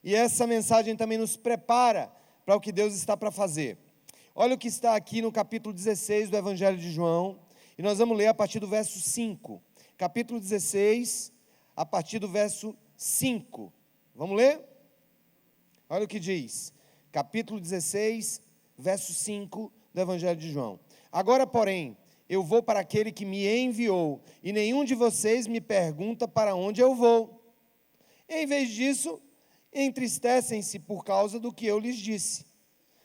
E essa mensagem também nos prepara para o que Deus está para fazer. Olha o que está aqui no capítulo 16 do Evangelho de João, e nós vamos ler a partir do verso 5. Capítulo 16, a partir do verso 5. Vamos ler? Olha o que diz. Capítulo 16, verso 5 do Evangelho de João. Agora, porém, eu vou para aquele que me enviou, e nenhum de vocês me pergunta para onde eu vou. Em vez disso, entristecem-se por causa do que eu lhes disse.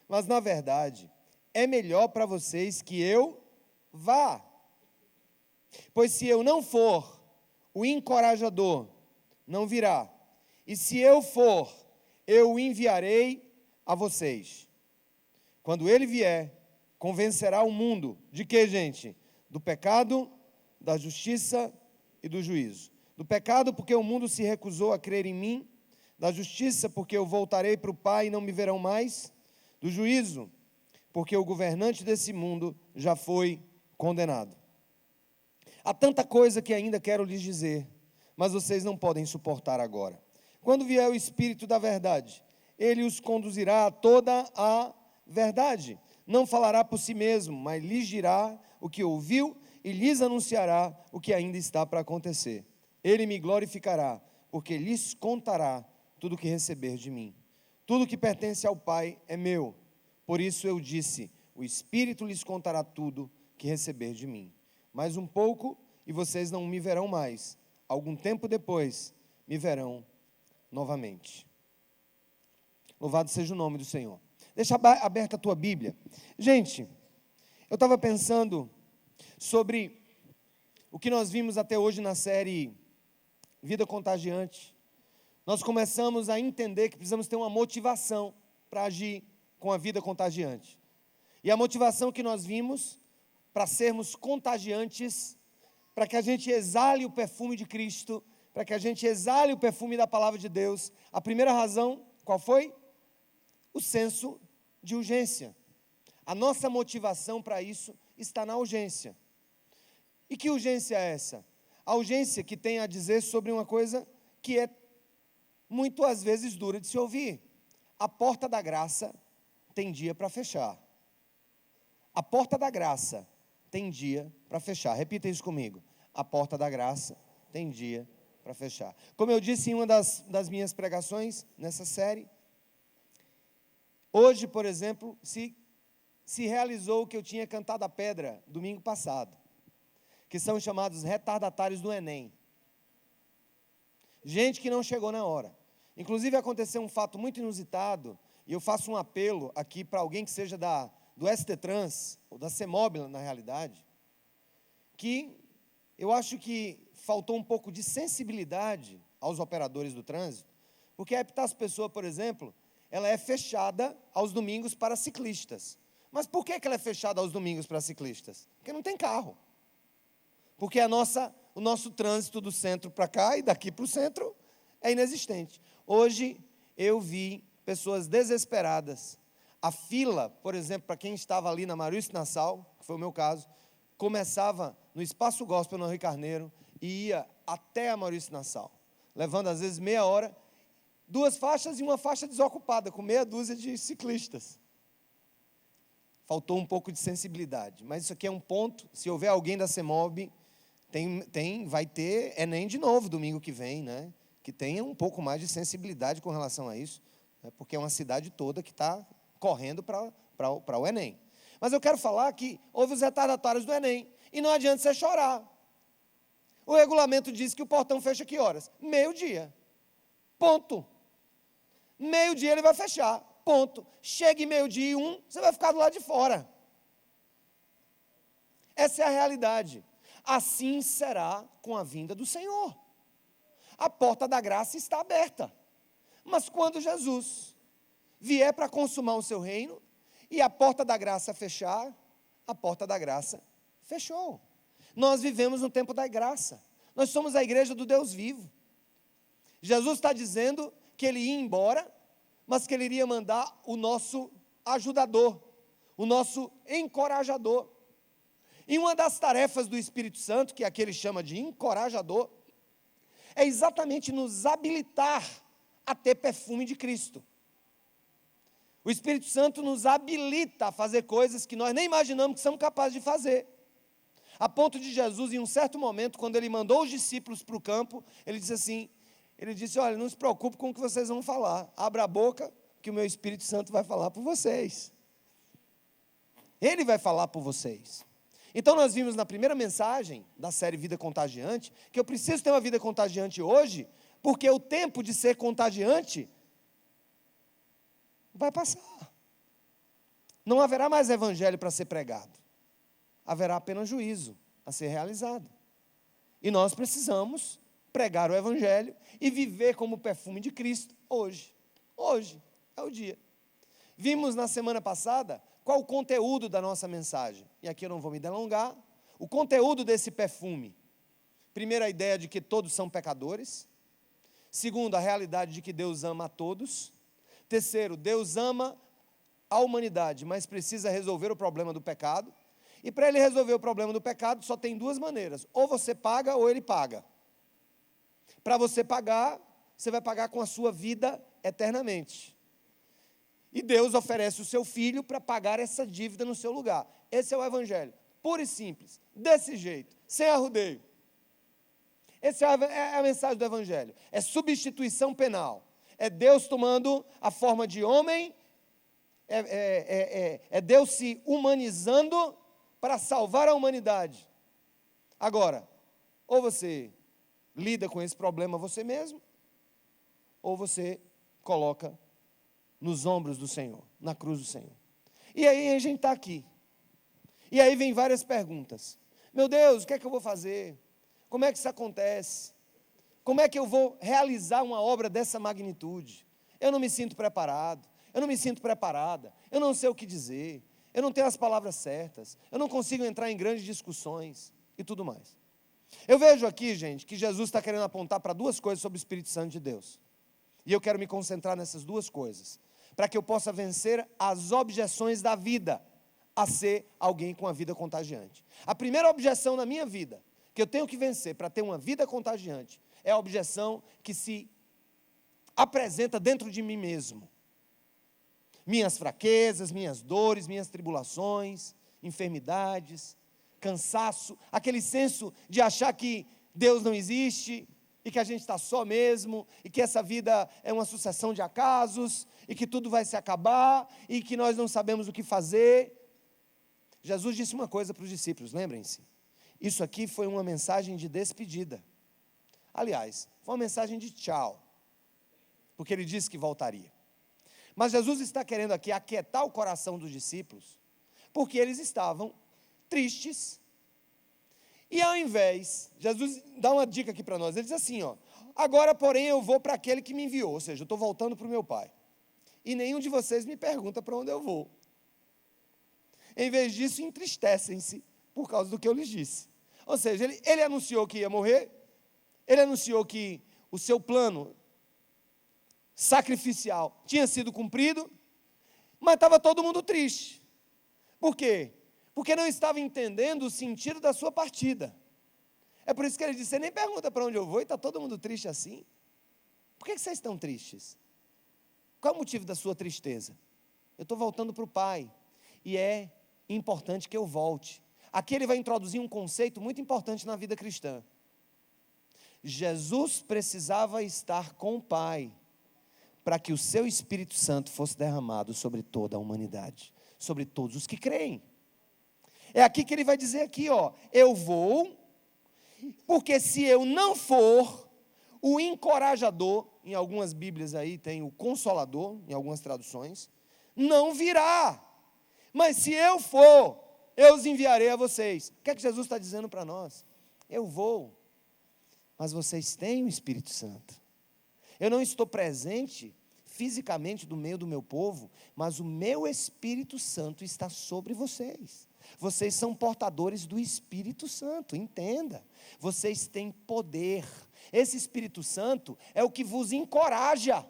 Mas, na verdade, é melhor para vocês que eu vá. Pois se eu não for, o encorajador não virá. E se eu for, eu o enviarei a vocês. Quando ele vier, convencerá o mundo de quê, gente? Do pecado, da justiça e do juízo. Do pecado, porque o mundo se recusou a crer em mim. Da justiça, porque eu voltarei para o Pai e não me verão mais. Do juízo, porque o governante desse mundo já foi condenado. Há tanta coisa que ainda quero lhes dizer, mas vocês não podem suportar agora. Quando vier o Espírito da verdade, ele os conduzirá a toda a verdade. Não falará por si mesmo, mas lhes dirá o que ouviu e lhes anunciará o que ainda está para acontecer. Ele me glorificará, porque lhes contará tudo o que receber de mim. Tudo que pertence ao Pai é meu. Por isso eu disse, o Espírito lhes contará tudo que receber de mim. Mais um pouco e vocês não me verão mais. Algum tempo depois me verão novamente. Louvado seja o nome do Senhor. Deixa aberta a tua Bíblia. Gente, eu estava pensando sobre o que nós vimos até hoje na série Vida Contagiante. Nós começamos a entender que precisamos ter uma motivação para agir com a vida contagiante. E a motivação que nós vimos para sermos contagiantes, para que a gente exale o perfume de Cristo, para que a gente exale o perfume da palavra de Deus. A primeira razão, qual foi? O senso de urgência. A nossa motivação para isso está na urgência. E que urgência é essa? A urgência que tem a dizer sobre uma coisa que é muito às vezes dura de se ouvir. A porta da graça tem dia para fechar. A porta da graça tem dia para fechar. Repita isso comigo. A porta da graça tem dia para fechar. Como eu disse em uma das minhas pregações nessa série, hoje, por exemplo, se realizou o que eu tinha cantado a pedra domingo passado, que são chamados retardatários do Enem. Gente que não chegou na hora. Inclusive aconteceu um fato muito inusitado, e eu faço um apelo aqui para alguém que seja do ST Trans, ou da CEMOB na realidade, que eu acho que faltou um pouco de sensibilidade aos operadores do trânsito, porque a Epitácio Pessoa, por exemplo, ela é fechada aos domingos para ciclistas. Mas por que ela é fechada aos domingos para ciclistas? Porque não tem carro. Porque o nosso trânsito do centro para cá e daqui para o centro é inexistente. Hoje eu vi pessoas desesperadas. A fila, por exemplo, para quem estava ali na Maurício Nassau, que foi o meu caso, começava no Espaço Gospel, no Rio Carneiro, e ia até a Maurício Nassau, levando às vezes meia hora, 2 faixas e uma faixa desocupada, com meia dúzia de ciclistas. Faltou um pouco de sensibilidade, mas isso aqui é um ponto. Se houver alguém da CEMOB, vai ter Enem de novo domingo que vem, né? Que tenha um pouco mais de sensibilidade com relação a isso, né? Porque é uma cidade toda que está correndo para o Enem. Mas eu quero falar que houve os retardatários do Enem, e não adianta você chorar. O regulamento diz que o portão fecha que horas? 12:00. Ponto. 12:00 ele vai fechar. Ponto. Chega em 12:01, você vai ficar do lado de fora. Essa é a realidade. Assim será com a vinda do Senhor. A porta da graça está aberta. Mas quando Jesus vier para consumar o seu reino, e a porta da graça fechar, a porta da graça fechou. Nós vivemos no tempo da graça. Nós somos a igreja do Deus vivo. Jesus está dizendo que ele ia embora, mas que ele iria mandar o nosso ajudador, o nosso encorajador. E uma das tarefas do Espírito Santo, que aqui ele chama de encorajador, é exatamente nos habilitar a ter perfume de Cristo. O Espírito Santo nos habilita a fazer coisas que nós nem imaginamos que somos capazes de fazer. A ponto de Jesus, em um certo momento, quando ele mandou os discípulos para o campo, ele disse, olha, não se preocupe com o que vocês vão falar. Abra a boca, que o meu Espírito Santo vai falar por vocês. Ele vai falar por vocês. Então nós vimos na primeira mensagem da série Vida Contagiante, que eu preciso ter uma vida contagiante hoje, porque o tempo de ser contagiante vai passar. Não haverá mais evangelho para ser pregado. Haverá apenas juízo a ser realizado. E nós precisamos pregar o evangelho e viver como perfume de Cristo hoje. Hoje é o dia. Vimos na semana passada qual o conteúdo da nossa mensagem. E aqui eu não vou me delongar. O conteúdo desse perfume. Primeiro, a ideia de que todos são pecadores. Segundo, a realidade de que Deus ama a todos. Terceiro, Deus ama a humanidade, mas precisa resolver o problema do pecado. E para ele resolver o problema do pecado, só tem duas maneiras. Ou você paga, ou ele paga. Para você pagar, você vai pagar com a sua vida eternamente. E Deus oferece o seu Filho para pagar essa dívida no seu lugar. Esse é o Evangelho, puro e simples, desse jeito, sem arrudeio. Essa é a mensagem do Evangelho. É substituição penal. É Deus tomando a forma de homem, é Deus se humanizando para salvar a humanidade. Agora, ou você lida com esse problema você mesmo, ou você coloca nos ombros do Senhor, na cruz do Senhor. E aí a gente está aqui. E aí vem várias perguntas. Meu Deus, o que é que eu vou fazer? Como é que isso acontece? Como é que eu vou realizar uma obra dessa magnitude? Eu não me sinto preparado, eu não me sinto preparada, eu não sei o que dizer, eu não tenho as palavras certas, eu não consigo entrar em grandes discussões e tudo mais. Eu vejo aqui, gente, que Jesus está querendo apontar para duas coisas sobre o Espírito Santo de Deus. E eu quero me concentrar nessas duas coisas, para que eu possa vencer as objeções da vida a ser alguém com a vida contagiante. A primeira objeção na minha vida, que eu tenho que vencer para ter uma vida contagiante, é a objeção que se apresenta dentro de mim mesmo. Minhas fraquezas, minhas dores, minhas tribulações, enfermidades, cansaço, aquele senso de achar que Deus não existe, e que a gente está só mesmo, e que essa vida é uma sucessão de acasos, e que tudo vai se acabar, e que nós não sabemos o que fazer. Jesus disse uma coisa para os discípulos, lembrem-se, isso aqui foi uma mensagem de despedida. Aliás, foi uma mensagem de tchau, porque ele disse que voltaria. Mas Jesus está querendo aqui aquietar o coração dos discípulos, porque eles estavam tristes. E ao invés, Jesus dá uma dica aqui para nós, ele diz assim, agora porém eu vou para aquele que me enviou, ou seja, eu estou voltando para o meu Pai, e nenhum de vocês me pergunta para onde eu vou. Em vez disso, entristecem-se por causa do que eu lhes disse. Ou seja, ele anunciou que ia morrer, ele anunciou que o seu plano sacrificial tinha sido cumprido, mas estava todo mundo triste. Por quê? Porque não estava entendendo o sentido da sua partida. É por isso que ele disse, você nem pergunta para onde eu vou e está todo mundo triste assim. Por que vocês estão tristes? Qual é o motivo da sua tristeza? Eu estou voltando para o Pai, e é importante que eu volte. Aqui ele vai introduzir um conceito muito importante na vida cristã. Jesus precisava estar com o Pai, para que o seu Espírito Santo fosse derramado sobre toda a humanidade, sobre todos os que creem. É aqui que ele vai dizer aqui, eu vou, porque se eu não for, o encorajador, em algumas Bíblias aí tem o consolador, em algumas traduções, não virá. Mas se eu for, eu os enviarei a vocês. O que é que Jesus está dizendo para nós? Eu vou, mas vocês têm o Espírito Santo. Eu não estou presente fisicamente no meio do meu povo, mas o meu Espírito Santo está sobre vocês. Vocês são portadores do Espírito Santo, entenda. Vocês têm poder. Esse Espírito Santo é o que vos encoraja.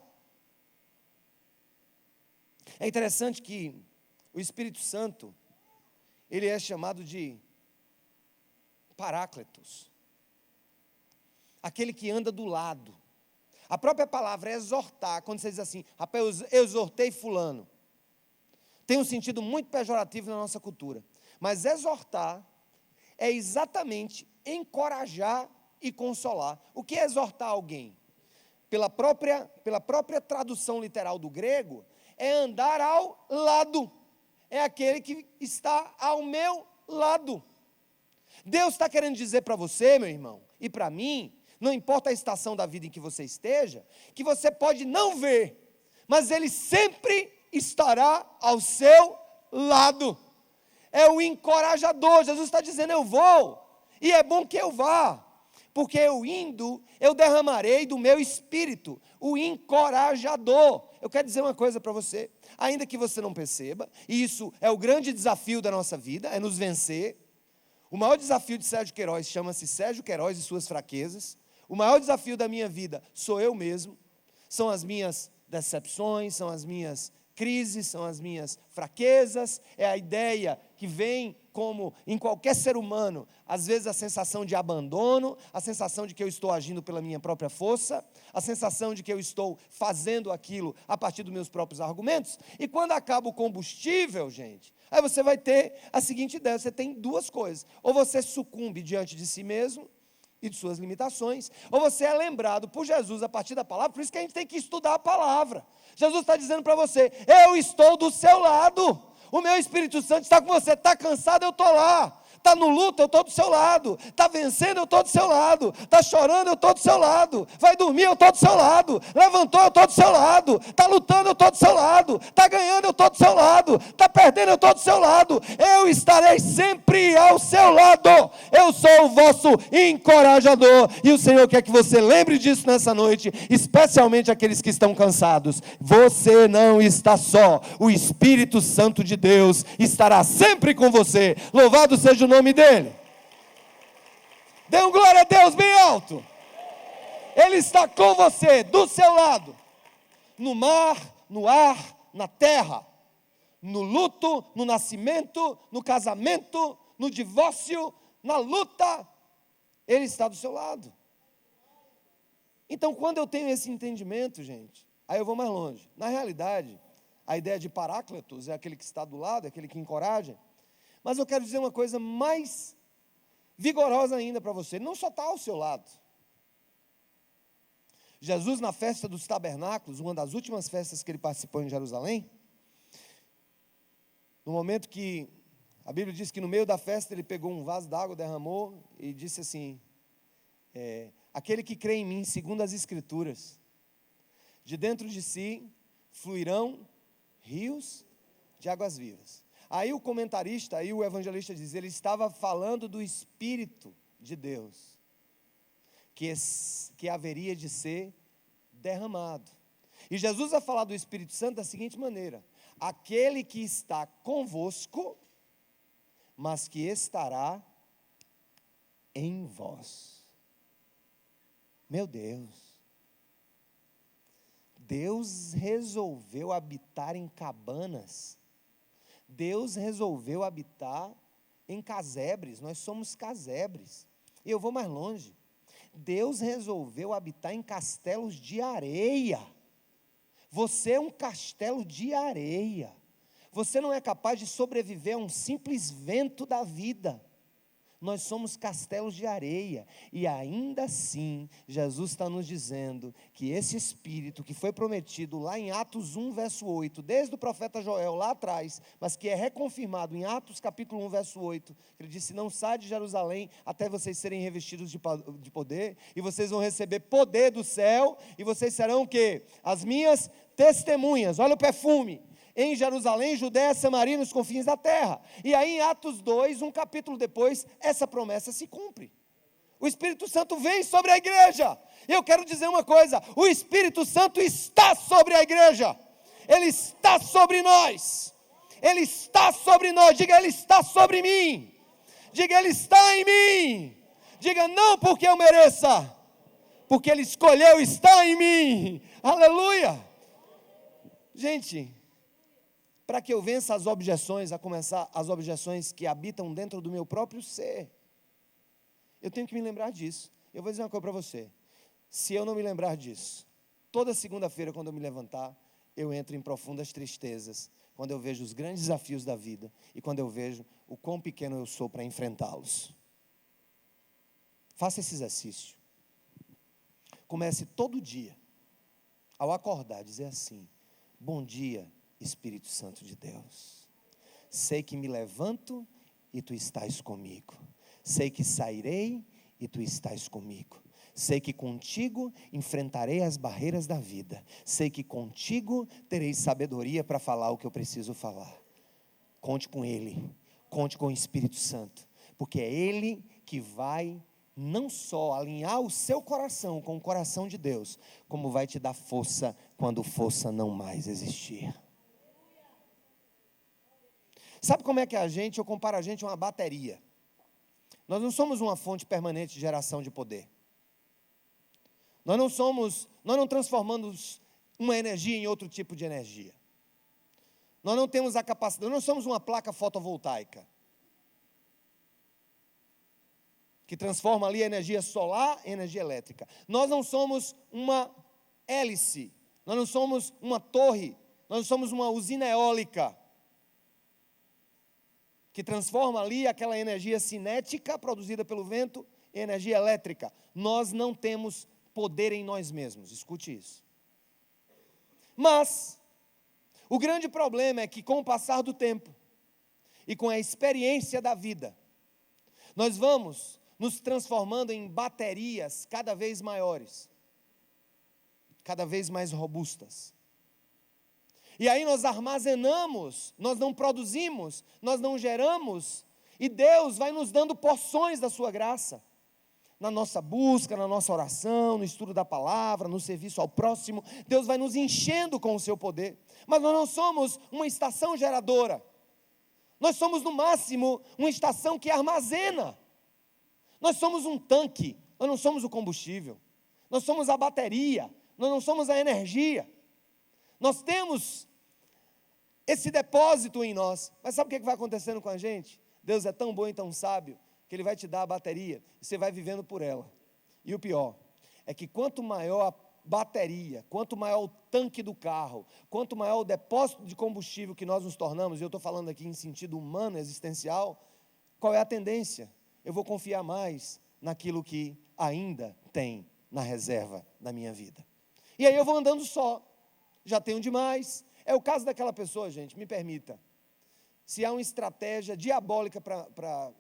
É interessante que o Espírito Santo, ele é chamado de Paráclitos. Aquele que anda do lado. A própria palavra exortar, quando você diz assim, rapaz, eu exortei fulano, tem um sentido muito pejorativo na nossa cultura. Mas exortar é exatamente encorajar e consolar. O que é exortar alguém? Pela própria tradução literal do grego, é andar ao lado. É aquele que está ao meu lado. Deus está querendo dizer para você, meu irmão, e para mim, não importa a estação da vida em que você esteja, que você pode não ver, mas Ele sempre estará ao seu lado. É o encorajador. Jesus está dizendo, eu vou, e é bom que eu vá, porque eu indo, eu derramarei do meu espírito, o encorajador. Eu quero dizer uma coisa para você, ainda que você não perceba, e isso é o grande desafio da nossa vida, é nos vencer. O maior desafio de Sérgio Queiroz chama-se Sérgio Queiroz e suas fraquezas. O maior desafio da minha vida sou eu mesmo, são as minhas decepções, são as minhas crises, são as minhas fraquezas, é a ideia que vem como em qualquer ser humano, às vezes a sensação de abandono, a sensação de que eu estou agindo pela minha própria força, a sensação de que eu estou fazendo aquilo a partir dos meus próprios argumentos, e quando acaba o combustível, gente, aí você vai ter a seguinte ideia, você tem duas coisas, ou você sucumbe diante de si mesmo, e de suas limitações, ou você é lembrado por Jesus a partir da palavra. Por isso que a gente tem que estudar a palavra. Jesus está dizendo para você, eu estou do seu lado, o meu Espírito Santo está com você, está cansado, eu estou lá, está no luto, eu estou do seu lado, está vencendo, eu estou do seu lado, está chorando, eu estou do seu lado, vai dormir, eu estou do seu lado, levantou, eu estou do seu lado, está lutando, eu estou do seu lado, está ganhando, eu estou do seu lado, está perdendo, eu estou do seu lado, eu estarei sempre ao seu lado, eu sou o vosso encorajador, e o Senhor quer que você lembre disso nessa noite, especialmente aqueles que estão cansados. Você não está só, o Espírito Santo de Deus estará sempre com você, louvado seja o nome dele. Dê um glória a Deus bem alto. Ele está com você, do seu lado, no mar, no ar, na terra, no luto, no nascimento, no casamento, no divórcio, na luta, Ele está do seu lado. Então, quando eu tenho esse entendimento, gente, aí eu vou mais longe. Na realidade, a ideia de Paráclitos é aquele que está do lado, é aquele que encoraja. Mas eu quero dizer uma coisa mais vigorosa ainda para você. Ele não só está ao seu lado. Jesus, na festa dos tabernáculos, uma das últimas festas que ele participou em Jerusalém, no momento que a Bíblia diz que no meio da festa ele pegou um vaso d'água, derramou e disse assim, aquele que crê em mim, segundo as Escrituras, de dentro de si fluirão rios de águas vivas. Aí o comentarista, aí o evangelista diz, ele estava falando do Espírito de Deus, que haveria de ser derramado. E Jesus vai falar do Espírito Santo da seguinte maneira, aquele que está convosco, mas que estará em vós. Meu Deus. Deus resolveu habitar em cabanas. Deus resolveu habitar em casebres. Nós somos casebres. E eu vou mais longe. Deus resolveu habitar em castelos de areia. Você é um castelo de areia. Você não é capaz de sobreviver a um simples vento da vida. Nós somos castelos de areia, e ainda assim, Jesus está nos dizendo que esse Espírito que foi prometido lá em Atos 1, verso 8, desde o profeta Joel lá atrás, mas que é reconfirmado em Atos capítulo 1, verso 8, ele disse, não sai de Jerusalém até vocês serem revestidos de poder, e vocês vão receber poder do céu, e vocês serão o quê? As minhas testemunhas. Olha o perfume. Em Jerusalém, Judéia, Samaria, nos confins da terra. E aí em Atos 2, um capítulo depois, essa promessa se cumpre. O Espírito Santo vem sobre a igreja. E eu quero dizer uma coisa, o Espírito Santo está sobre a igreja. Ele está sobre nós. Ele está sobre nós. Diga, Ele está sobre mim. Diga, Ele está em mim. Diga, não porque eu mereça, porque Ele escolheu estar em mim. Aleluia. Gente, para que eu vença as objeções, a começar as objeções que habitam dentro do meu próprio ser, eu tenho que me lembrar disso. Eu vou dizer uma coisa para você, se eu não me lembrar disso, Toda segunda-feira, quando eu me levantar, eu entro em profundas tristezas, quando eu vejo os grandes desafios da vida e quando eu vejo o quão pequeno eu sou para enfrentá-los. Faça esse exercício. Comece todo dia, ao acordar, dizer assim: bom dia, Espírito Santo de Deus. Sei que me levanto e tu estás comigo. Sei que sairei e tu estás comigo. Sei que contigo enfrentarei as barreiras da vida. Sei que contigo terei sabedoria para falar o que eu preciso falar. Conte com Ele, conte com o Espírito Santo, porque é Ele que vai não só alinhar o seu coração com o coração de Deus, como vai te dar força quando força não mais existir. Sabe como é que eu comparo a gente a uma bateria. Nós não somos uma fonte permanente de geração de poder. Nós não transformamos uma energia em outro tipo de energia. Nós não temos a capacidade, nós não somos uma placa fotovoltaica que transforma ali a energia solar em energia elétrica. Nós não somos uma hélice, nós não somos uma torre, nós não somos uma usina eólica que transforma ali aquela energia cinética produzida pelo vento em energia elétrica. Nós não temos poder em nós mesmos, escute isso. Mas o grande problema é que com o passar do tempo e com a experiência da vida, nós vamos nos transformando em baterias cada vez maiores, cada vez mais robustas. E aí nós armazenamos, nós não produzimos, nós não geramos, e Deus vai nos dando porções da sua graça. Na nossa busca, na nossa oração, no estudo da palavra, no serviço ao próximo, Deus vai nos enchendo com o seu poder. Mas nós não somos uma estação geradora. Nós somos, no máximo, uma estação que armazena. Nós somos um tanque, nós não somos o combustível. Nós somos a bateria, nós não somos a energia. Nós temos esse depósito em nós. Mas sabe o que vai acontecendo com a gente? Deus é tão bom e tão sábio, que Ele vai te dar a bateria, e você vai vivendo por ela. E o pior, é que quanto maior a bateria, quanto maior o tanque do carro, quanto maior o depósito de combustível que nós nos tornamos, e eu estou falando aqui em sentido humano, existencial, qual é a tendência? Eu vou confiar mais naquilo que ainda tem na reserva da minha vida. E aí eu vou andando só, já tenho demais. É o caso daquela pessoa, gente, me permita. Se há uma estratégia diabólica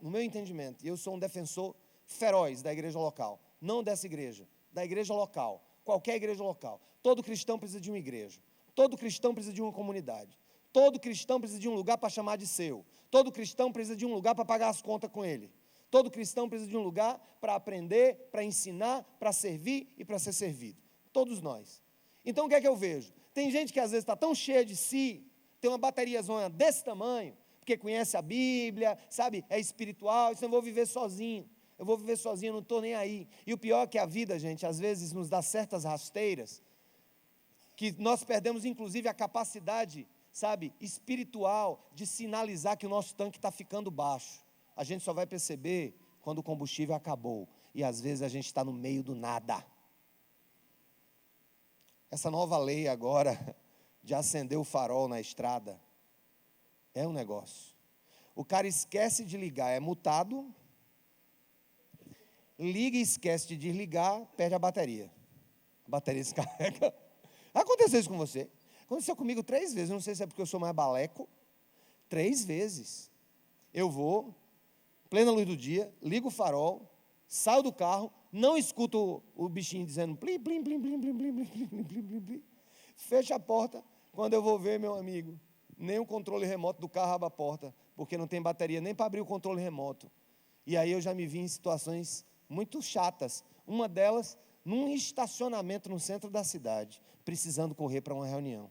no meu entendimento, e eu sou um defensor feroz da igreja local, não dessa igreja, da igreja local, qualquer igreja local. Todo cristão precisa de uma igreja, todo cristão precisa de uma comunidade, todo cristão precisa de um lugar para chamar de seu, todo cristão precisa de um lugar para pagar as contas com ele, todo cristão precisa de um lugar para aprender, para ensinar, para servir e para ser servido, todos nós. Então o que é que eu vejo? Tem gente que às vezes está tão cheia de si, tem uma bateriazona desse tamanho, porque conhece a Bíblia, sabe, é espiritual, então eu vou viver sozinho, não estou nem aí. E o pior é que a vida, gente, às vezes nos dá certas rasteiras, que nós perdemos inclusive a capacidade, sabe, espiritual, de sinalizar que o nosso tanque está ficando baixo. A gente só vai perceber quando o combustível acabou, e às vezes a gente está no meio do nada. Essa nova lei agora, de acender o farol na estrada, é um negócio. O cara esquece de ligar, é multado, liga e esquece de desligar, perde a bateria descarrega. Aconteceu isso com você? Aconteceu comigo 3 vezes, não sei se é porque eu sou mais baleco, 3 vezes. Eu vou, plena luz do dia, ligo o farol, saio do carro, não escuto o bichinho dizendo plim, plim, plim, plim, plim, plim, plim, plim, plim, plim, plim. Fecha a porta, quando eu vou ver, meu amigo, nem o controle remoto do carro abre a porta, porque não tem bateria nem para abrir o controle remoto. E aí eu já me vi em situações muito chatas, uma delas num estacionamento no centro da cidade, precisando correr para uma reunião.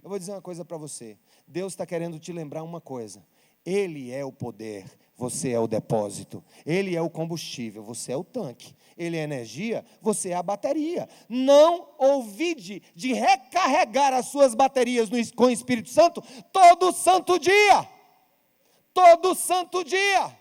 Eu vou dizer uma coisa para você, Deus está querendo te lembrar uma coisa, Ele é o poder, você é o depósito, Ele é o combustível, você é o tanque, Ele é a energia, você é a bateria. Não ouvide de recarregar as suas baterias com o Espírito Santo todo santo dia. Todo santo dia.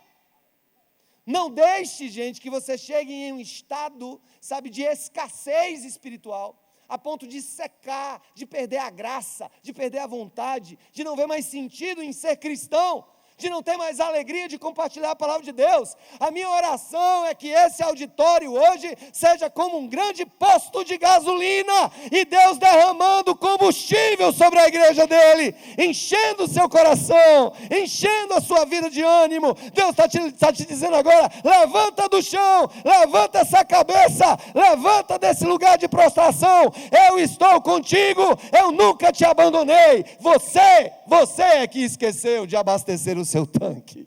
Não deixe, gente, que você chegue em um estado, sabe, de escassez espiritual, a ponto de secar, de perder a graça, de perder a vontade, de não ver mais sentido em ser cristão, de não ter mais alegria de compartilhar a palavra de Deus. A minha oração é que esse auditório hoje seja como um grande posto de gasolina, e Deus derramando combustível sobre a igreja dele, enchendo o seu coração, enchendo a sua vida de ânimo. Deus está te dizendo agora: levanta do chão, levanta essa cabeça, levanta desse lugar de prostração, eu estou contigo, eu nunca te abandonei. Você é que esqueceu de abastecer o seu tanque.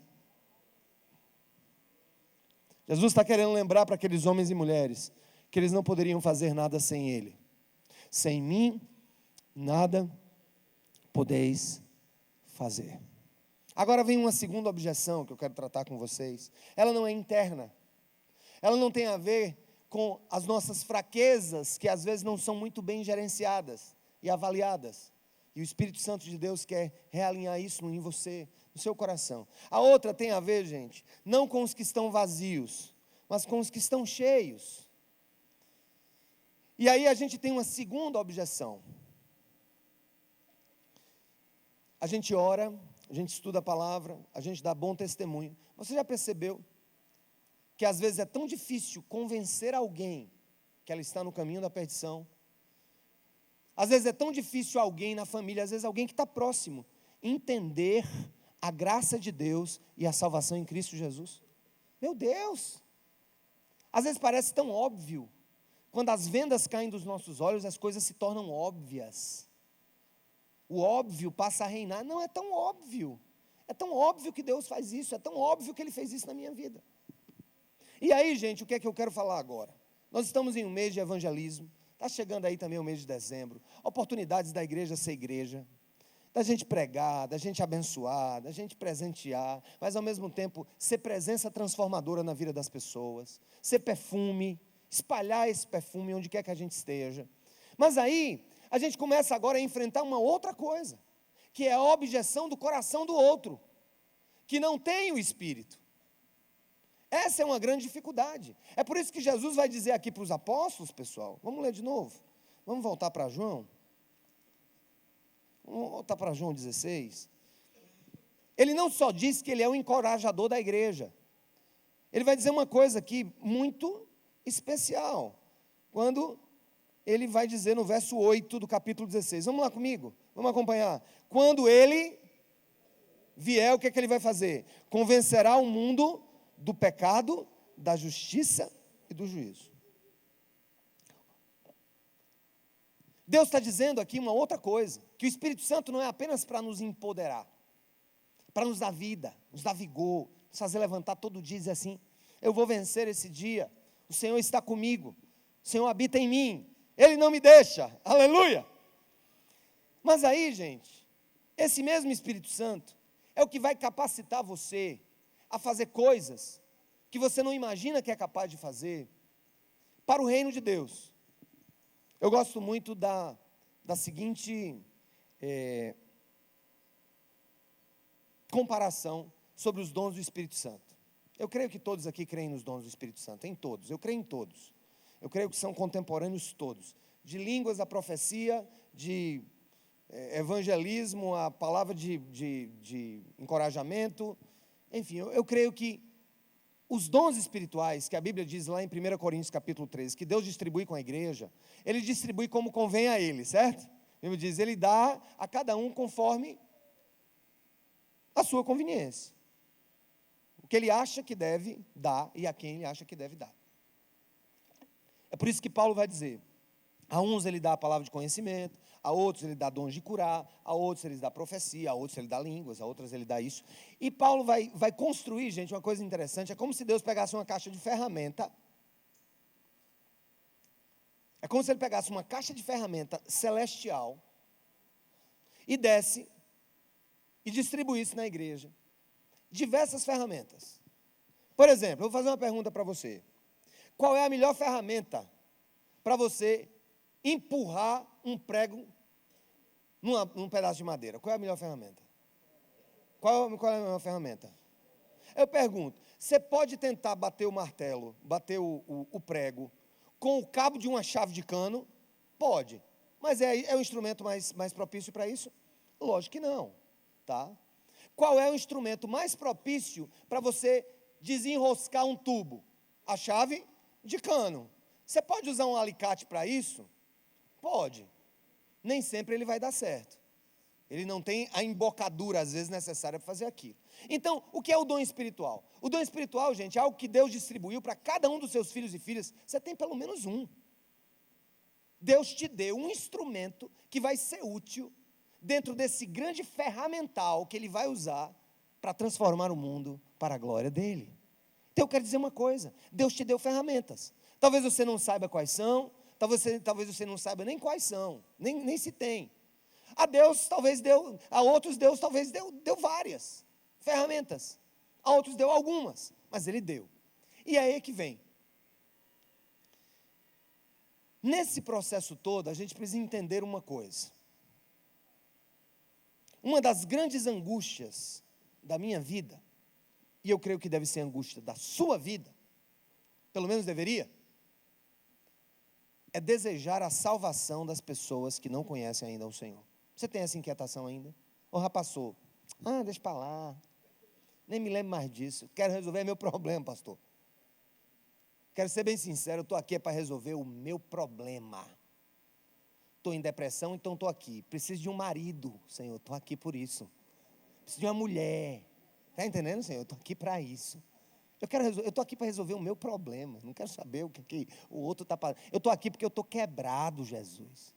Jesus está querendo lembrar para aqueles homens e mulheres que eles não poderiam fazer nada sem Ele. Sem mim, nada podeis fazer. Agora vem uma segunda objeção que eu quero tratar com vocês. Ela não é interna. Ela não tem a ver com as nossas fraquezas, que às vezes não são muito bem gerenciadas e avaliadas. E o Espírito Santo de Deus quer realinhar isso em você, no seu coração. A outra tem a ver, gente, não com os que estão vazios, mas com os que estão cheios. E aí a gente tem uma segunda objeção. A gente ora, a gente estuda a palavra, a gente dá bom testemunho. Você já percebeu que às vezes é tão difícil convencer alguém que ela está no caminho da perdição? Às vezes é tão difícil alguém na família, às vezes alguém que está próximo, entender a graça de Deus e a salvação em Cristo Jesus. Meu Deus! Às vezes parece tão óbvio. Quando as vendas caem dos nossos olhos, as coisas se tornam óbvias. O óbvio passa a reinar. Não é tão óbvio. É tão óbvio que Deus faz isso, é tão óbvio que Ele fez isso na minha vida. E aí, gente, o que é que eu quero falar agora? Nós estamos em um mês de evangelismo. Está chegando aí também o mês de dezembro, oportunidades da igreja ser igreja, da gente pregar, da gente abençoar, da gente presentear, mas ao mesmo tempo ser presença transformadora na vida das pessoas, ser perfume, espalhar esse perfume onde quer que a gente esteja. Mas aí, a gente começa agora a enfrentar uma outra coisa, que é a objeção do coração do outro, que não tem o Espírito. Essa é uma grande dificuldade. É por isso que Jesus vai dizer aqui para os apóstolos, pessoal, vamos ler de novo, vamos voltar para João, vamos voltar para João 16, ele não só diz que ele é o encorajador da igreja, ele vai dizer uma coisa aqui muito especial, quando ele vai dizer no verso 8 do capítulo 16, vamos lá comigo, vamos acompanhar, quando ele vier, o que é que ele vai fazer? Convencerá o mundo do pecado, da justiça e do juízo. Deus está dizendo aqui uma outra coisa, que o Espírito Santo não é apenas para nos empoderar, para nos dar vida, nos dar vigor, nos fazer levantar todo dia e dizer assim, eu vou vencer esse dia, o Senhor está comigo, o Senhor habita em mim, Ele não me deixa, aleluia. Mas aí, gente, esse mesmo Espírito Santo é o que vai capacitar você a fazer coisas que você não imagina que é capaz de fazer para o reino de Deus. Eu gosto muito da seguinte comparação sobre os dons do Espírito Santo. Eu creio que todos aqui creem nos dons do Espírito Santo, em todos, eu creio em todos. Eu creio que são contemporâneos todos, de línguas a profecia, de evangelismo, a palavra de encorajamento. Enfim, eu creio que os dons espirituais, que a Bíblia diz lá em 1 Coríntios capítulo 13, que Deus distribui com a igreja, Ele distribui como convém a Ele, certo? A Bíblia diz, Ele dá a cada um conforme a sua conveniência. O que Ele acha que deve dar e a quem Ele acha que deve dar. É por isso que Paulo vai dizer, a uns Ele dá a palavra de conhecimento, a outros Ele dá dons de curar, a outros Ele dá profecia, a outros Ele dá línguas, a outros Ele dá isso. E Paulo vai construir, gente, uma coisa interessante, é como se Deus pegasse uma caixa de ferramenta, é como se Ele pegasse uma caixa de ferramenta celestial, e desse, e distribuísse na igreja, diversas ferramentas. Por exemplo, eu vou fazer uma pergunta para você, qual é a melhor ferramenta para você empurrar um prego num pedaço de madeira? Qual é a melhor ferramenta? Qual é a melhor ferramenta? Eu pergunto, você pode tentar bater o martelo, bater o prego, com o cabo de uma chave de cano, Pode. Mas é o instrumento mais propício para isso? Lógico que não, tá? Qual é o instrumento mais propício para você desenroscar um tubo? A chave de cano. Você pode usar um alicate para isso? Pode. Nem sempre ele vai dar certo. Ele não tem a embocadura, às vezes, necessária para fazer aquilo. Então, o que é o dom espiritual? O dom espiritual, gente, é algo que Deus distribuiu para cada um dos seus filhos e filhas. Você tem pelo menos um. Deus te deu um instrumento que vai ser útil dentro desse grande ferramental que Ele vai usar para transformar o mundo para a glória dEle. Então, eu quero dizer uma coisa. Deus te deu ferramentas. Talvez você não saiba quais são. Talvez você não saiba nem quais são. Nem se tem. A Deus talvez deu, a outros Deus talvez deu várias ferramentas, a outros deu algumas, mas Ele deu. E é aí que vem. Nesse processo todo, a gente precisa entender uma coisa. Uma das grandes angústias da minha vida, e eu creio que deve ser a angústia da sua vida, pelo menos deveria, é desejar a salvação das pessoas que não conhecem ainda o Senhor. Você tem essa inquietação ainda? Ou já passou? Deixa para lá. Nem me lembro mais disso. Quero resolver meu problema, pastor. Quero ser bem sincero, eu estou aqui para resolver o meu problema. Estou em depressão, então estou aqui. Preciso de um marido, Senhor, estou aqui por isso. Preciso de uma mulher. Está entendendo, Senhor? Eu estou aqui para isso. Eu estou aqui para resolver o meu problema. Não quero saber o que o outro está passando. Eu estou aqui porque eu estou quebrado, Jesus.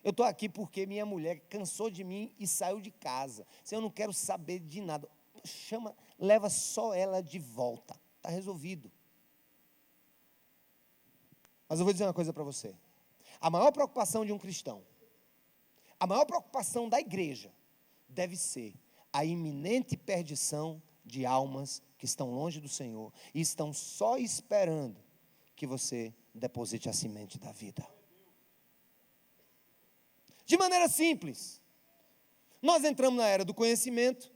Eu estou aqui porque minha mulher cansou de mim e saiu de casa. Senhor, eu não quero saber de nada. Leva só ela de volta. Está resolvido. Mas eu vou dizer uma coisa para você. A maior preocupação de um cristão, a maior preocupação da igreja, deve ser a iminente perdição de almas que estão longe do Senhor e estão só esperando que você deposite a semente da vida. De maneira simples, nós entramos na era do conhecimento,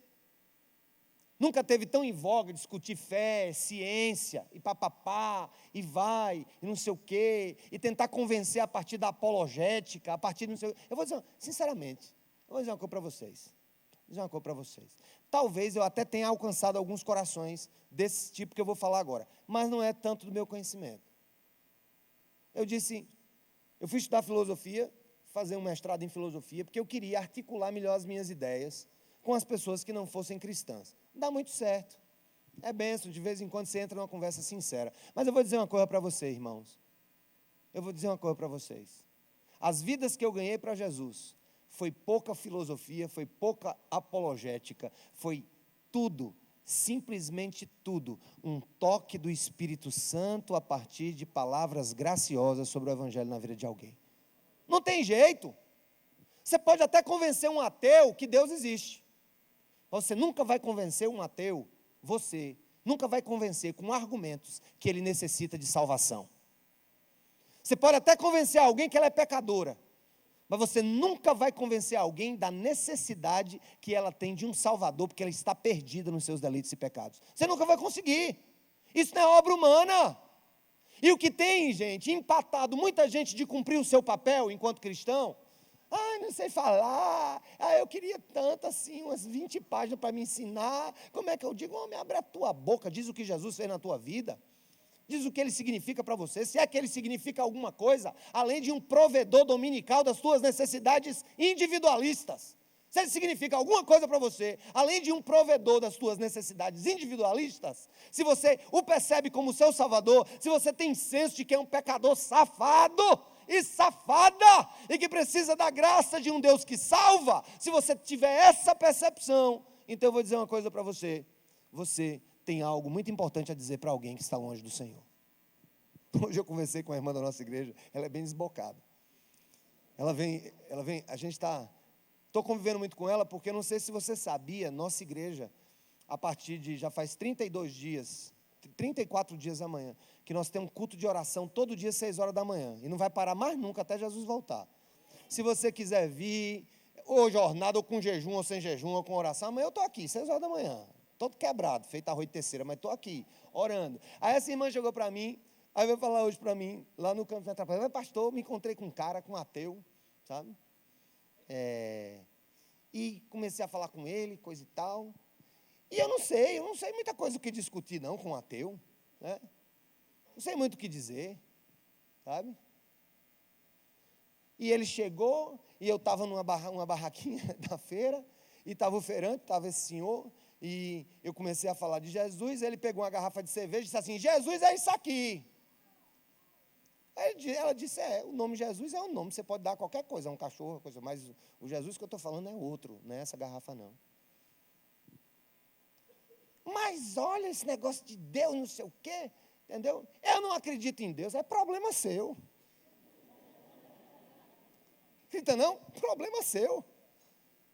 nunca teve tão em voga discutir fé, ciência, e papapá, e vai, e não sei o quê, e tentar convencer a partir da apologética, a partir do não sei o quê. Eu vou dizer, sinceramente, eu vou dizer uma coisa para vocês. Talvez eu até tenha alcançado alguns corações desse tipo que eu vou falar agora, mas não é tanto do meu conhecimento. Eu fui estudar filosofia, fazer um mestrado em filosofia, porque eu queria articular melhor as minhas ideias com as pessoas que não fossem cristãs. Dá muito certo. É bênção, de vez em quando você entra numa conversa sincera. Mas eu vou dizer uma coisa para vocês, irmãos. Eu vou dizer uma coisa para vocês. As vidas que eu ganhei para Jesus, foi pouca filosofia, foi pouca apologética, foi tudo, simplesmente tudo, um toque do Espírito Santo a partir de palavras graciosas sobre o Evangelho na vida de alguém. Não tem jeito. Você pode até convencer um ateu que Deus existe. Você nunca vai convencer um ateu, você nunca vai convencer com argumentos que ele necessita de salvação. Você pode até convencer alguém que ela é pecadora, mas você nunca vai convencer alguém da necessidade que ela tem de um Salvador, porque ela está perdida nos seus delitos e pecados. Você nunca vai conseguir. Isso não é obra humana. E o que tem, gente, empatado muita gente de cumprir o seu papel enquanto cristão, não sei falar, eu queria tanto assim, umas 20 páginas para me ensinar, como é que eu digo? Homem, abre a tua boca, diz o que Jesus fez na tua vida, diz o que ele significa para você, se é que ele significa alguma coisa, além de um provedor dominical das tuas necessidades individualistas. Se ele significa alguma coisa para você, além de um provedor das suas necessidades individualistas, se você o percebe como seu salvador, se você tem senso de que é um pecador safado e safada, e que precisa da graça de um Deus que salva, se você tiver essa percepção, então eu vou dizer uma coisa para você, você tem algo muito importante a dizer para alguém que está longe do Senhor. Hoje eu conversei com a irmã da nossa igreja, ela é bem desbocada. Ela vem, a gente estou convivendo muito com ela, porque não sei se você sabia, nossa igreja, a partir de, já faz 32 dias, 34 dias amanhã, que nós temos um culto de oração todo dia, 6 horas da manhã, e não vai parar mais nunca até Jesus voltar. Se você quiser vir, ou jornada, ou com jejum, ou sem jejum, ou com oração, amanhã eu estou aqui, 6 horas da manhã, todo quebrado, feito arroz de terceira, mas estou aqui, orando. Aí essa irmã chegou para mim, Aí veio falar hoje para mim, lá no campo de atrapalhado, mas pastor, me encontrei com um cara, com um ateu, sabe? E comecei a falar com ele, coisa e tal. E eu não sei muita coisa o que discutir não com um ateu, né? Não sei muito o que dizer, sabe? E ele chegou, e eu estava numa barraquinha da feira, e estava o feirante, estava esse senhor, e eu comecei a falar de Jesus, ele pegou uma garrafa de cerveja e disse assim, Jesus é isso aqui. Aí ela disse, o nome Jesus é um nome, você pode dar qualquer coisa, um cachorro, coisa, mas o Jesus que eu estou falando é outro, não é essa garrafa não. Mas olha esse negócio de Deus, não sei o quê, entendeu? Eu não acredito em Deus, é problema seu. Acredita não? Problema seu.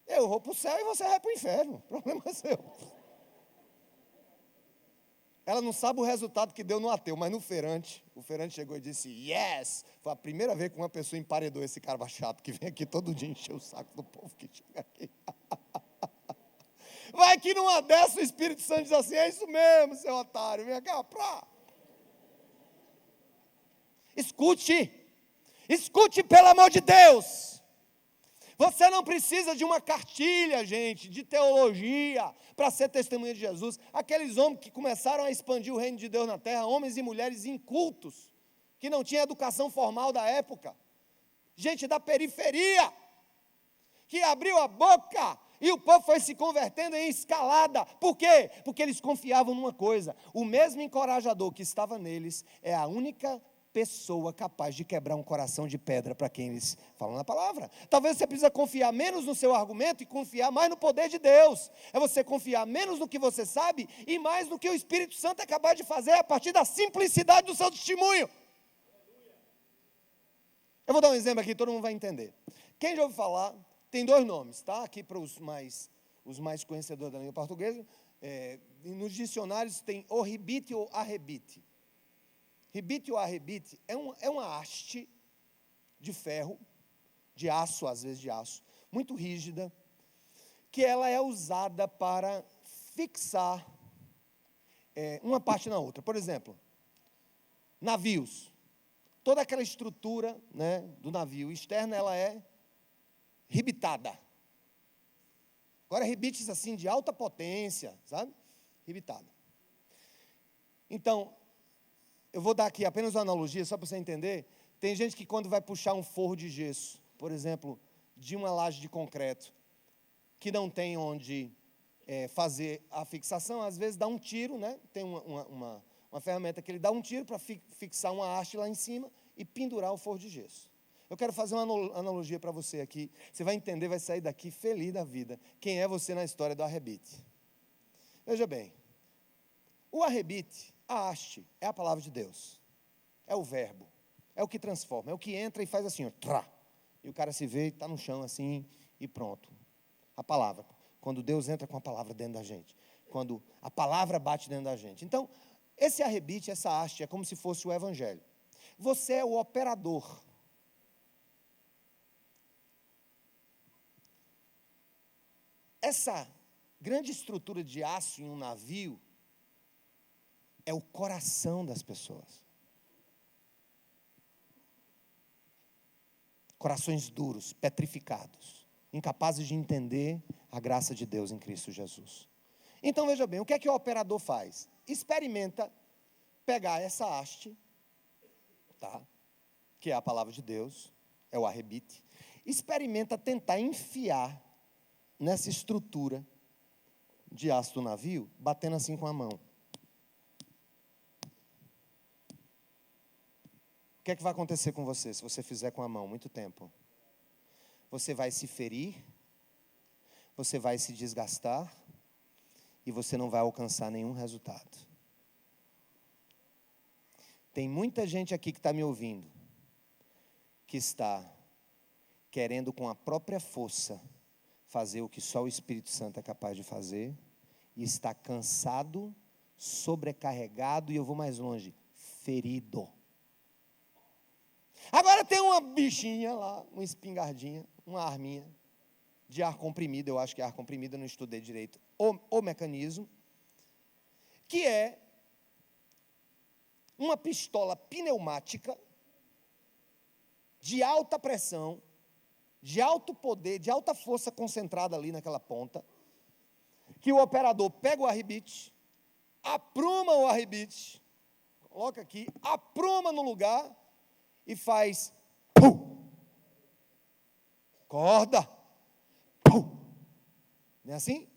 Eu vou para o céu e você vai para o inferno, problema seu. Ela não sabe o resultado que deu no ateu, mas no feirante, o feirante chegou e disse, yes! Foi a primeira vez que uma pessoa emparedou esse cara chato, que vem aqui todo dia encher o saco do povo que chega aqui. Vai que numa dessa o Espírito Santo diz assim, é isso mesmo, seu otário, vem cá, Escute pelo amor de Deus. Você não precisa de uma cartilha, gente, de teologia, para ser testemunha de Jesus. Aqueles homens que começaram a expandir o reino de Deus na terra, homens e mulheres incultos, que não tinham educação formal da época, gente da periferia, que abriu a boca, e o povo foi se convertendo em escalada. Por quê? Porque eles confiavam numa coisa, o mesmo encorajador que estava neles, é a única pessoa capaz de quebrar um coração de pedra para quem eles falam na palavra. Talvez você precisa confiar menos no seu argumento e confiar mais no poder de Deus. É você confiar menos no que você sabe e mais no que o Espírito Santo é capaz de fazer a partir da simplicidade do seu testemunho. Eu vou dar um exemplo aqui, todo mundo vai entender. Quem já ouviu falar, tem dois nomes, tá? Aqui para os mais conhecedores da língua portuguesa, nos dicionários tem ou ribite ou arrebite. Ribite ou arrebite é uma haste de ferro, de aço, às vezes de aço, muito rígida, que ela é usada para fixar uma parte na outra. Por exemplo, navios. Toda aquela estrutura, né, do navio externa, ela é ribitada. Agora, ribites assim de alta potência, sabe? Ribitada. Então, eu vou dar aqui apenas uma analogia, só para você entender. Tem gente que quando vai puxar um forro de gesso, por exemplo, de uma laje de concreto, que não tem onde fazer a fixação, às vezes dá um tiro, né? Tem uma ferramenta que ele dá um tiro para fixar uma haste lá em cima e pendurar o forro de gesso. Eu quero fazer uma analogia para você aqui. Você vai entender, vai sair daqui feliz da vida. Quem é você na história do arrebite? Veja bem, o arrebite, a haste, é a palavra de Deus. É o verbo. É o que transforma. É o que entra e faz assim, ó, trá. E o cara se vê, está no chão assim e pronto. A palavra. Quando Deus entra com a palavra dentro da gente. Quando a palavra bate dentro da gente. Então, esse arrebite, essa haste, é como se fosse o evangelho. Você é o operador. Essa grande estrutura de aço em um navio é o coração das pessoas. Corações duros, petrificados, incapazes de entender a graça de Deus em Cristo Jesus. Então, veja bem, o que é que o operador faz? Experimenta pegar essa haste, tá? Que é a palavra de Deus, é o arrebite, experimenta tentar enfiar nessa estrutura de aço do navio, batendo assim com a mão. O que é que vai acontecer com você se você fizer com a mão muito tempo? Você vai se ferir, você vai se desgastar e você não vai alcançar nenhum resultado. Tem muita gente aqui que está me ouvindo, que está querendo com a própria força fazer o que só o Espírito Santo é capaz de fazer, e está cansado, sobrecarregado, e eu vou mais longe, ferido. Agora tem uma bichinha lá, uma espingardinha, uma arminha de ar comprimido, eu acho que é ar comprimido, eu não estudei direito o mecanismo, que é uma pistola pneumática, de alta pressão, de alto poder, de alta força concentrada ali naquela ponta, que o operador pega o arrebite, apruma o arrebite, coloca aqui, apruma no lugar e faz pum, corda, pum. Não é assim?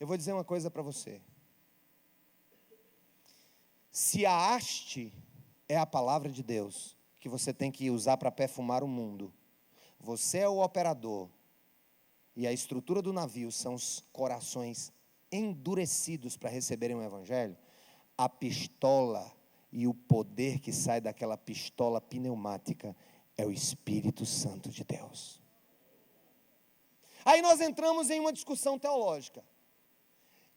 Eu vou dizer uma coisa para você. Se a haste é a palavra de Deus, que você tem que usar para perfumar o mundo, você é o operador, e a estrutura do navio são os corações endurecidos para receberem o evangelho, a pistola e o poder que sai daquela pistola pneumática é o Espírito Santo de Deus. Aí nós entramos em uma discussão teológica.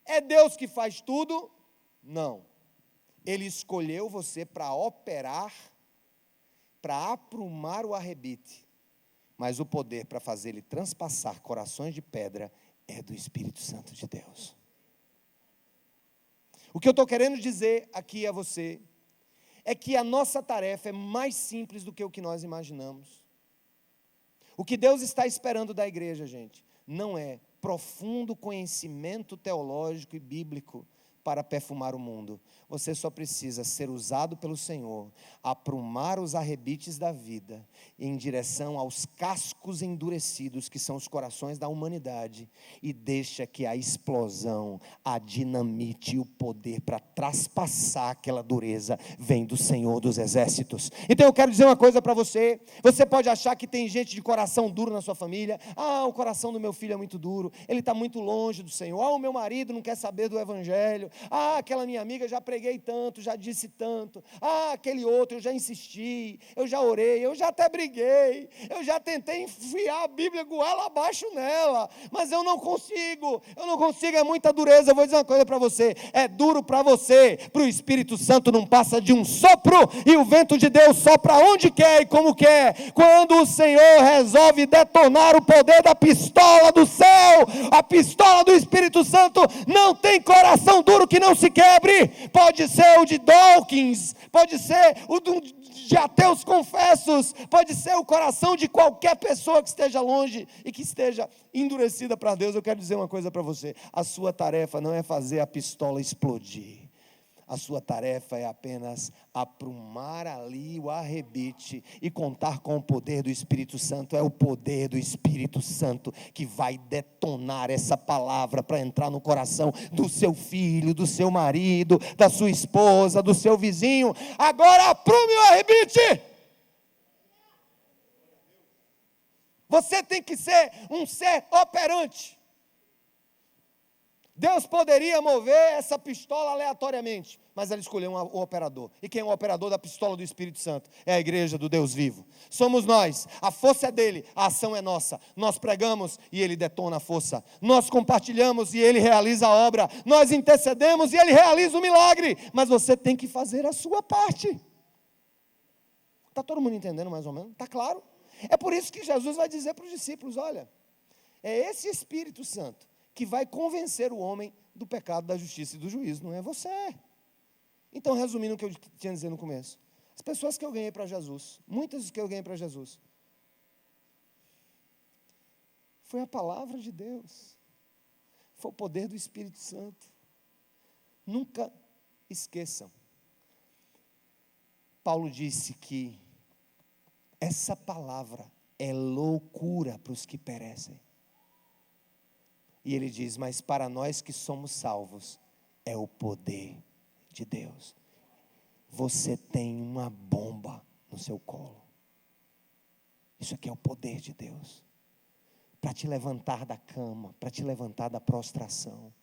É Deus que faz tudo? Não. Ele escolheu você para operar, para aprumar o arrebite. Mas o poder para fazer ele transpassar corações de pedra é do Espírito Santo de Deus. O que eu estou querendo dizer aqui a você é que a nossa tarefa é mais simples do que o que nós imaginamos. O que Deus está esperando da igreja, gente, não é profundo conhecimento teológico e bíblico para perfumar o mundo. Você só precisa ser usado pelo Senhor, aprumar os arrebites da vida, em direção aos cascos endurecidos, que são os corações da humanidade, e deixa que a explosão, a dinamite e o poder para traspassar aquela dureza, vem do Senhor dos exércitos. Então eu quero dizer uma coisa para você. Você pode achar que tem gente de coração duro na sua família. O coração do meu filho é muito duro, ele está muito longe do Senhor. O meu marido não quer saber do evangelho. Aquela minha amiga, já preguei tanto, já disse tanto. Aquele outro, eu já insisti, eu já orei, eu já até briguei, eu já tentei enfiar a Bíblia goela abaixo nela, mas eu não consigo, é muita dureza. Eu vou dizer uma coisa para você, é duro para você, para o Espírito Santo não passa de um sopro, e o vento de Deus sopra onde quer e como quer. Quando o Senhor resolve detonar o poder da pistola do céu, a pistola do Espírito Santo, não tem coração duro que não se quebre. Pode ser o de Dawkins, pode ser o de ateus confessos, pode ser o coração de qualquer pessoa que esteja longe e que esteja endurecida para Deus. Eu quero dizer uma coisa para você: a sua tarefa não é fazer a pistola explodir. A sua tarefa é apenas aprumar ali o arrebite e contar com o poder do Espírito Santo. É o poder do Espírito Santo que vai detonar essa palavra para entrar no coração do seu filho, do seu marido, da sua esposa, do seu vizinho. Agora aprume o arrebite. Você tem que ser um ser operante. Deus poderia mover essa pistola aleatoriamente, mas Ele escolheu um operador. E quem é o operador da pistola do Espírito Santo? É a igreja do Deus vivo. Somos nós, a força é dele, a ação é nossa. Nós pregamos e Ele detona a força. Nós compartilhamos e Ele realiza a obra. Nós intercedemos e Ele realiza o milagre. Mas você tem que fazer a sua parte. Está todo mundo entendendo mais ou menos? Está claro? É por isso que Jesus vai dizer para os discípulos: olha, é esse Espírito Santo que vai convencer o homem do pecado, da justiça e do juízo, não é você. Então, resumindo o que eu tinha a dizer no começo, as pessoas que eu ganhei para Jesus, muitas que eu ganhei para Jesus, foi a palavra de Deus, foi o poder do Espírito Santo. Nunca esqueçam, Paulo disse que essa palavra é loucura para os que perecem. E ele diz: mas para nós que somos salvos, é o poder de Deus. Você tem uma bomba no seu colo. Isso aqui é o poder de Deus. Para te levantar da cama, para te levantar da prostração.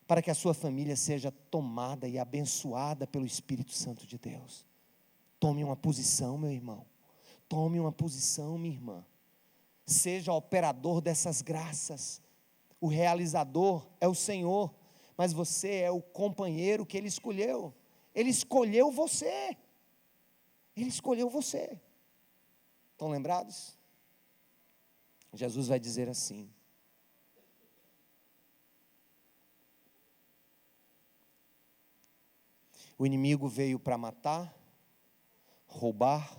Para que a sua família seja tomada e abençoada pelo Espírito Santo de Deus. Tome uma posição, meu irmão. Tome uma posição, minha irmã. Seja operador dessas graças. O realizador é o Senhor, mas você é o companheiro que Ele escolheu. Ele escolheu você. Ele escolheu você. Estão lembrados? Jesus vai dizer assim: O inimigo veio para matar, roubar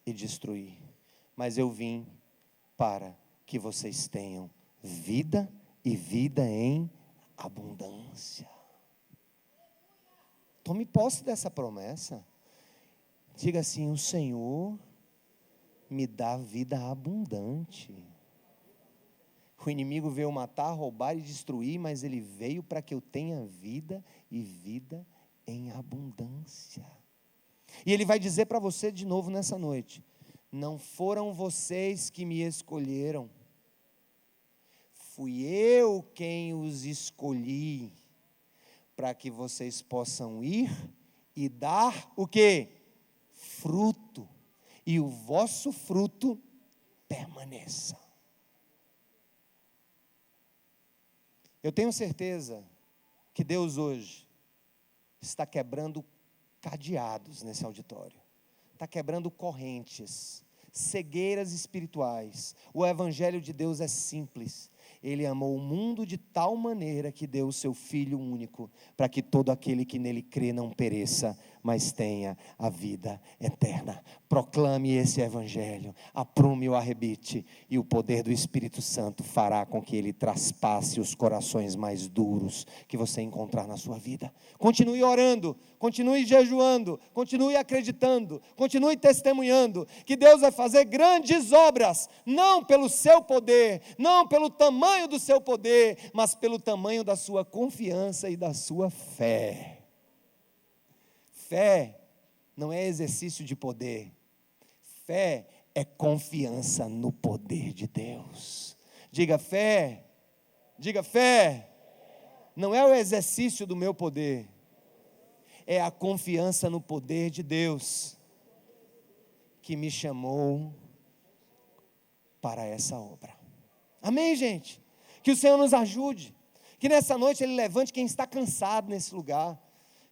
e destruir. Mas eu vim para que vocês tenham vida e vida em abundância. Tome posse dessa promessa. Diga assim: o Senhor me dá vida abundante. O inimigo veio matar, roubar e destruir, mas ele veio para que eu tenha vida e vida em abundância. E ele vai dizer para você de novo nessa noite: não foram vocês que me escolheram, fui eu quem os escolhi, para que vocês possam ir e dar o quê? Fruto, e o vosso fruto permaneça. Eu tenho certeza que Deus hoje está quebrando cadeados nesse auditório, está quebrando correntes, cegueiras espirituais. O evangelho de Deus é simples. Ele amou o mundo de tal maneira que deu o seu Filho único, para que todo aquele que nele crê não pereça, mas tenha a vida eterna. Proclame esse evangelho, aprume o arrebite, e o poder do Espírito Santo fará com que ele traspasse os corações mais duros que você encontrar na sua vida. Continue orando, continue jejuando, continue acreditando, continue testemunhando, que Deus vai fazer grandes obras, não pelo seu poder, não pelo tamanho do seu poder, mas pelo tamanho da sua confiança e da sua fé. Fé não é exercício de poder. Fé é confiança no poder de Deus. Diga fé. Diga fé. Não é o exercício do meu poder. É a confiança no poder de Deus que me chamou para essa obra. Amém, gente? Que o Senhor nos ajude. Que nessa noite Ele levante quem está cansado nesse lugar.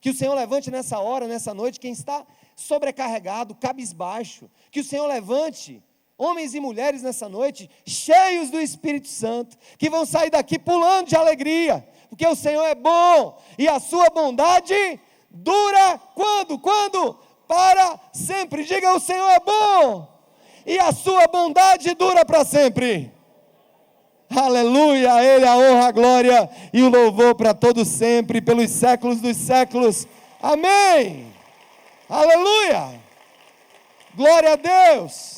Que o Senhor levante nessa hora, nessa noite, quem está sobrecarregado, cabisbaixo. Que o Senhor levante homens e mulheres nessa noite, cheios do Espírito Santo, que vão sair daqui pulando de alegria, porque o Senhor é bom, e a sua bondade dura quando? Quando? Para sempre. Diga: o Senhor é bom, e a sua bondade dura para sempre. Aleluia, a Ele a honra, a glória e o louvor para todos sempre, pelos séculos dos séculos. Amém. Aleluia. Glória a Deus.